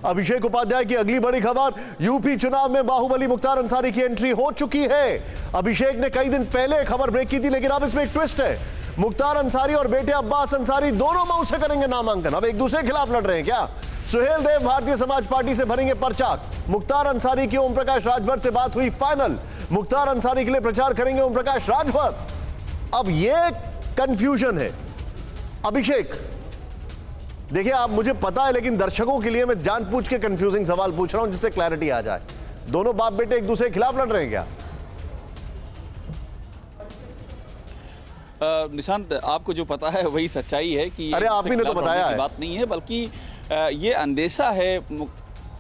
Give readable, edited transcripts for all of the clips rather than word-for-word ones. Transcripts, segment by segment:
अभिषेक उपाध्याय की अगली बड़ी खबर, यूपी चुनाव में बाहुबली मुख्तार अंसारी की एंट्री हो चुकी है। अभिषेक ने कई दिन पहले खबर ब्रेक की थी, लेकिन अब इसमें एक ट्विस्ट है। मुख्तार अंसारी और बेटे अब्बास अंसारी दोनों मऊ से करेंगे नामांकन। अब एक दूसरे के खिलाफ लड़ रहे हैं क्या? सुहेल देव भारतीय समाज पार्टी से भरेंगे पर्चा। मुख्तार अंसारी की ओम प्रकाश राजभर से बात हुई फाइनल। मुख्तार अंसारी के लिए प्रचार करेंगे ओम प्रकाश राजभर। अब यह कंफ्यूजन है। अभिषेक, देखिए आप, मुझे पता है, लेकिन दर्शकों के लिए मैं जानबूझ के कंफ्यूजिंग सवाल पूछ रहा हूं जिससे क्लैरिटी आ जाए। दोनों बाप बेटे एक दूसरे के खिलाफ लड़ रहे हैं क्या? निशांत, आपको जो पता है वही सच्चाई है कि अरे आप ही ने तो बताया है। बात नहीं है, बल्कि ये अंदेशा है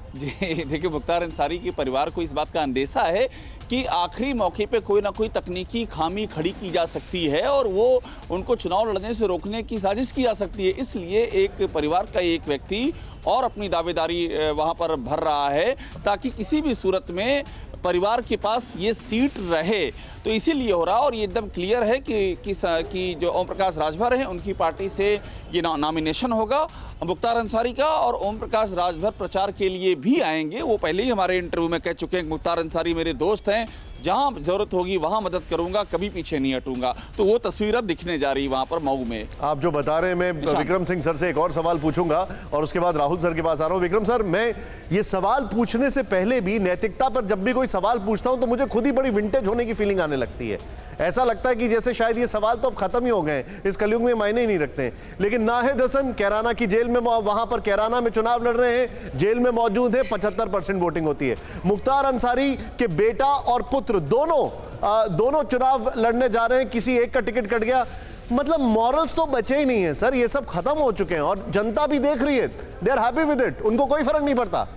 जी। देखिए, मुख्तार अंसारी के परिवार को इस बात का अंदेशा है कि आखिरी मौके पे कोई ना कोई तकनीकी खामी खड़ी की जा सकती है और वो उनको चुनाव लड़ने से रोकने की साजिश की जा सकती है। इसलिए एक परिवार का एक व्यक्ति और अपनी दावेदारी वहाँ पर भर रहा है ताकि किसी भी सूरत में परिवार के पास ये सीट रहे। तो इसीलिए हो रहा, और ये एकदम क्लियर है कि जो ओम प्रकाश राजभर हैं उनकी पार्टी से ये नॉमिनेशन होगा मुख्तार अंसारी का, और ओम प्रकाश राजभर प्रचार के लिए भी आएंगे। वो पहले ही हमारे इंटरव्यू में कह चुके हैं कि मुख्तार अंसारी मेरे दोस्त हैं, जहां जरूरत होगी वहां मदद करूंगा, कभी पीछे नहीं हटूंगा। तो वो तस्वीर अब दिखने जा रही है वहां पर मऊ में। आप जो बता रहे हैं, मैं विक्रम सिंह सर से एक और सवाल पूछूंगा और उसके बाद राहुल सर के पास आ रहा हूं। विक्रम सर, मैं ये सवाल पूछने से पहले भी नैतिकता पर जब भी कोई सवाल पूछता हूं तो मुझे खुद ही बड़ी विंटेज होने की फीलिंग आने लगती है। ऐसा लगता है कि जैसे शायद ये सवाल तो अब खत्म ही हो गए, इस कलयुग में मायने ही नहीं रखते। लेकिन नाहिद हसन कैराना की जेल में, वहां पर कैराना में चुनाव लड़ रहे हैं, जेल में मौजूद है, 75% वोटिंग होती है। मुख्तार अंसारी के बेटा और पुत्र दोनों चुनाव लड़ने जा रहे हैं, किसी एक का टिकट कट गया। मतलब मॉरल्स तो बचे ही नहीं है सर, ये सब खत्म हो चुके हैं और जनता भी देख रही है, they are happy with it, उनको कोई फर्क नहीं पड़ता।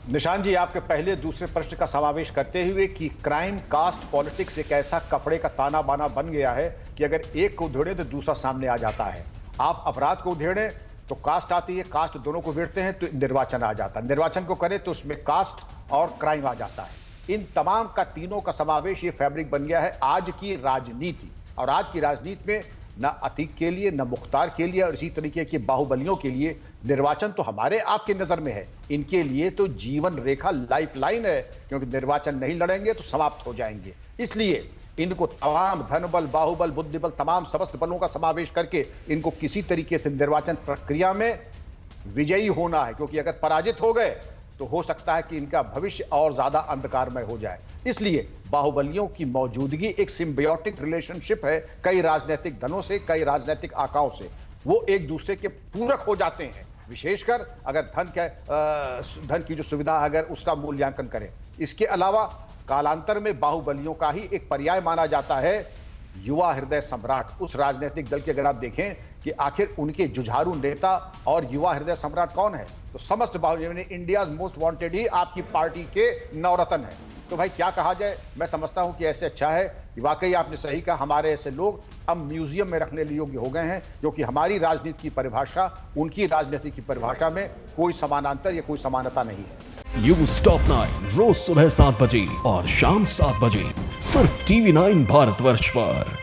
निशान जी, आपके पहले दूसरे प्रश्न का समावेश करते हुए कि क्राइम कास्ट पॉलिटिक्स एक ऐसा कपड़े का ताना बाना बन गया है कि अगर एक को उधेड़े तो दूसरा सामने आ जाता है। आप अपराध को उधेड़े तो कास्ट आती है, कास्ट दोनों को उधेड़ते हैं तो निर्वाचन आ जाता है, निर्वाचन को करे तो उसमें कास्ट और क्राइम आ जाता है। इन तमाम का तीनों का समावेश ये फैब्रिक बन गया है आज की राजनीति। और आज की राजनीति में न अतीक के लिए, न मुख्तार के लिए और इसी तरीके के बाहुबलियों के लिए निर्वाचन तो हमारे आपके नजर में है, इनके लिए तो जीवन रेखा, लाइफ लाइन है, क्योंकि निर्वाचन नहीं लड़ेंगे तो समाप्त हो जाएंगे। इसलिए इनको तमाम धनबल, बाहुबल, बुद्धिबल, तमाम समस्त बलों का समावेश करके इनको किसी तरीके से निर्वाचन प्रक्रिया में विजयी होना है, क्योंकि अगर पराजित हो गए तो हो सकता है कि इनका भविष्य और ज्यादा अंधकारमय हो जाए। इसलिए बाहुबलियों की मौजूदगी एक सिम्बियोटिक रिलेशनशिप है कई राजनीतिक दलों से, कई राजनीतिक आकाओं से। वो एक दूसरे के पूरक हो जाते हैं, विशेषकर अगर धन की जो सुविधा है, अगर उसका मूल्यांकन करें। इसके अलावा कालांतर में बाहुबलियों का ही एक पर्याय माना जाता है युवा हृदय सम्राट। उस राजनीतिक दल के अगर आप देखें कि आखिर उनके जुझारू नेता और युवा हृदय सम्राट कौन है, तो समस्त बाहुबली, इंडिया मोस्ट वांटेड ही आपकी पार्टी के नवरत्न है। तो भाई क्या कहा जाए, मैं समझता हूं कि ऐसे अच्छा है कि वाकई आपने सही कहा, हमारे ऐसे लोग अब म्यूजियम में रखने योग्य हो गए हैं, क्योंकि हमारी राजनीति की परिभाषा उनकी राजनीति की परिभाषा में कोई समानांतर या कोई समानता नहीं है। न्यूज़ टॉप 9 रोज सुबह 7 बजे और शाम 7 बजे सिर्फ TV9 भारतवर्ष पर।